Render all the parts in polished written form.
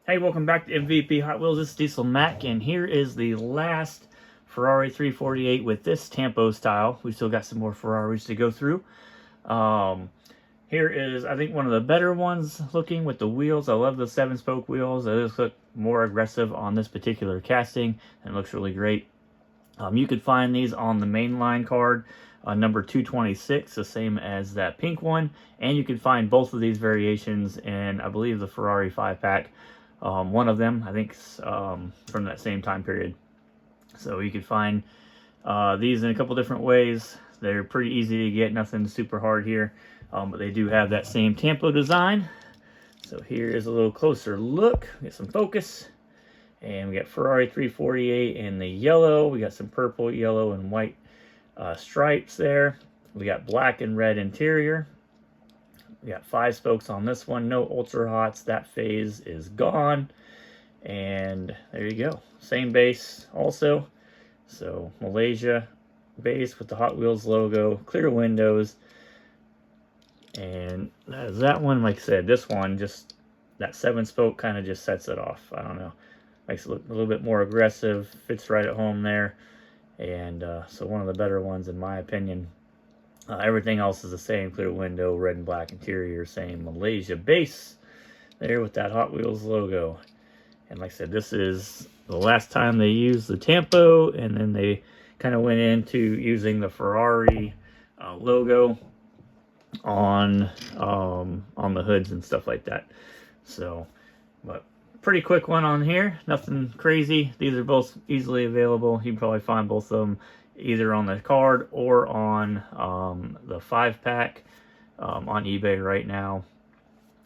Hey, welcome back to MVP Hot Wheels. This is Diesel Mac, and here is the last Ferrari 348 with this Tampo style. We still got some more Ferraris to go through. Here is, I think, one of the better ones looking with the wheels. I love the 7-spoke wheels. They just look more aggressive on this particular casting, and it looks really great. You could find these on the mainline card, number 226, the same as that pink one. And you can find both of these variations in, I believe, the Ferrari 5-pack. One of them, I think, from that same time period. So you could find these in a couple different ways. They're pretty easy to get, nothing super hard here. But they do have that same Tampo design. So here is a little closer look. Get some focus. And we got Ferrari 348 in the yellow. We got some purple, yellow, and white stripes there. We got black and red interior. We got 5 spokes on this one. No ultra hots. That phase is gone. And there you go. Same base also. So Malaysia base with the Hot Wheels logo. Clear windows. And that is that one. Like I said, this one, just that 7-spoke kind of just sets it off. I don't know. Makes it look a little bit more aggressive. Fits right at home there. And so one of the better ones in my opinion. Everything else is the same. Clear window, red and black interior, same Malaysia base there with that Hot Wheels logo. And like I said, this is the last time they used the Tampo, and then they kind of went into using the Ferrari logo on the hoods and stuff like that. So, but pretty quick one on here. Nothing crazy. These are both easily available. You can probably find both of them either on the card or on the 5-pack on eBay right now.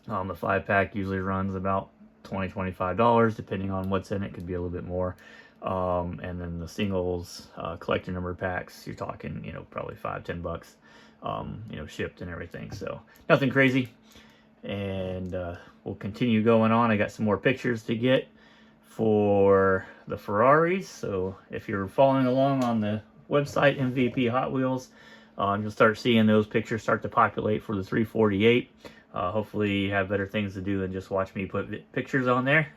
The 5-pack usually runs about $20-$25 depending on what's in it. Could be a little bit more. And then the singles collector number packs, you're talking, you know, probably $5-$10, you know, shipped and everything. So nothing crazy. And we'll continue going on. I got some more pictures to get for the Ferraris. So if you're following along on the website MVP Hot Wheels, you'll start seeing those pictures start to populate for the 348. Hopefully you have better things to do than just watch me put pictures on there.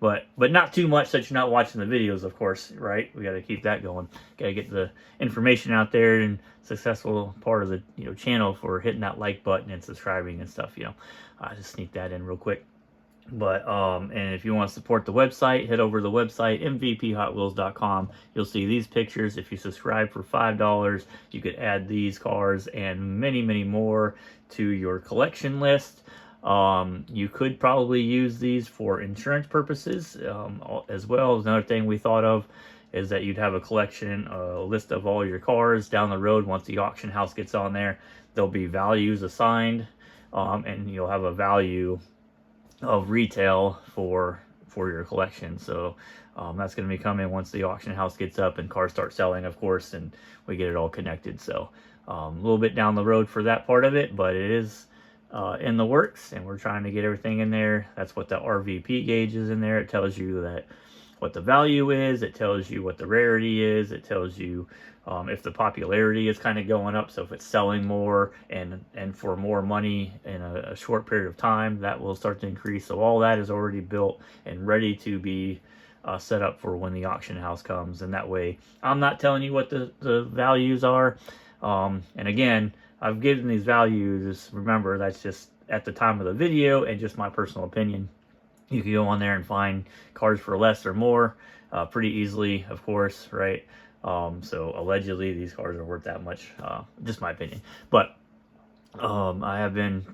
but not too much that you're not watching the videos, of course, right? We got to keep that going. Got to get the information out there, and successful part of the channel for hitting that like button and subscribing and stuff. I just sneak that in real quick. But and if you want to support the website, head over to the website mvphotwheels.com. You'll see these pictures. If you subscribe for $5, you could add these cars and many more to your collection list. You could probably use these for insurance purposes as well. Another thing we thought of is that you'd have a collection, a list of all your cars down the road. Once the auction house gets on there, there'll be values assigned, and you'll have a value of retail for your collection. So that's going to be coming once the auction house gets up and cars start selling, of course, and we get it all connected. So a little bit down the road for that part of it, but it is in the works, and we're trying to get everything in there. That's what the RVP gauge is in there. It tells you that what the value is. It tells you what the rarity is. It tells you if the popularity is kind of going up. So if it's selling more and for more money in a short period of time, that will start to increase. So all that is already built and ready to be set up for when the auction house comes. And that way, I'm not telling you what the values are. And again, I've given these values. Remember, that's just at the time of the video and just my personal opinion. You can go on there and find cars for less or more pretty easily, of course, right? So allegedly these cars are worth that much, just my opinion. But I have been,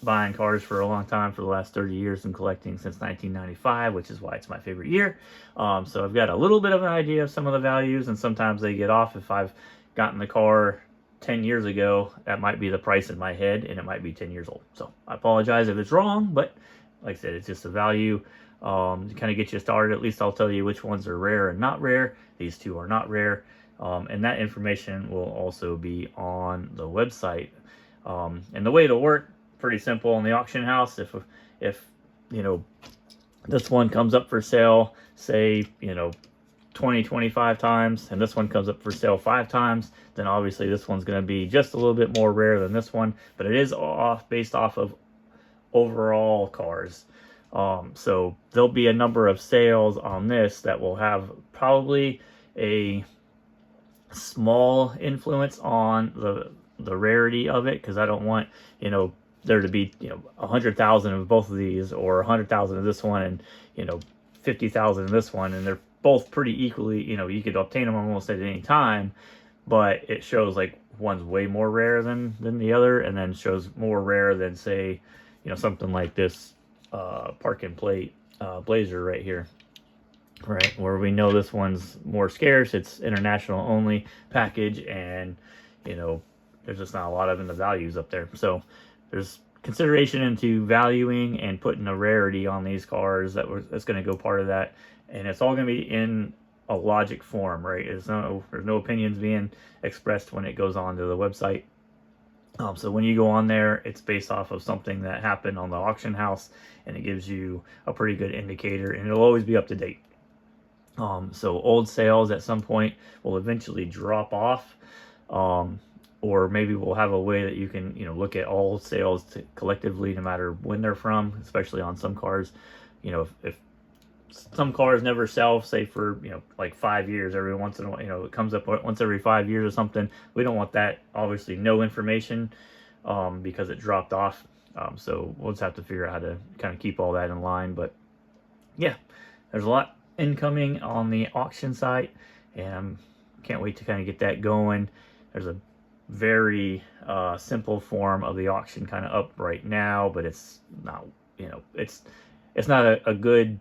buying cars for a long time, for the last 30 years, and collecting since 1995, which is why it's my favorite year. So I've got a little bit of an idea of some of the values, and sometimes they get off. If I've gotten the car 10 years ago, that might be the price in my head, and it might be 10 years old. So I apologize if it's wrong, but like I said, it's just a value to kind of get you started. At least I'll tell you which ones are rare and not rare. These two are not rare. And that information will also be on the website. And the way it'll work, pretty simple in the auction house. If this one comes up for sale, say, 20-25 times, and this one comes up for sale 5 times, then obviously this one's going to be just a little bit more rare than this one. But it is based off of overall cars. So there'll be a number of sales on this that will have probably a small influence on the rarity of it, because I don't want, you know, there to be, you know, 100,000 of both of these, or 100,000 of this one, and, you know, 50,000 of this one, and they're both pretty equally, you know, you could obtain them almost at any time, but it shows like one's way more rare than the other, and then shows more rare than, say, you know, something like this park and plate Blazer right here, right, where we know this one's more scarce. It's international only package, and, you know, there's just not a lot of in the values up there. So there's consideration into valuing and putting a rarity on these cars that's going to go part of that, and it's all going to be in a logic form, right? There's no opinions being expressed when it goes onto the website. So when you go on there, it's based off of something that happened on the auction house, and it gives you a pretty good indicator, and it'll always be up to date. So old sales at some point will eventually drop off, or maybe we'll have a way that you can, you know, look at all sales collectively, no matter when they're from, especially on some cars. You know, if some cars never sell, say for, you know, like 5 years, every once in a while, you know, it comes up once every 5 years or something. We don't want that, obviously, no information, because it dropped off. So we'll just have to figure out how to kind of keep all that in line. But yeah, there's a lot incoming on the auction site, and can't wait to kind of get that going. There's a very simple form of the auction kind of up right now, but it's not, you know, it's not a good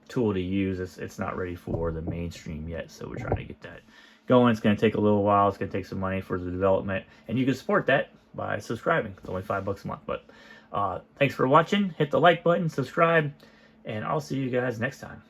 tool to use. It's not ready for the mainstream yet, so we're trying to get that going. It's going to take a little while. It's going to take some money for the development, and you can support that by subscribing. It's only $5 a month. But thanks for watching. Hit the like button, subscribe, and I'll see you guys next time.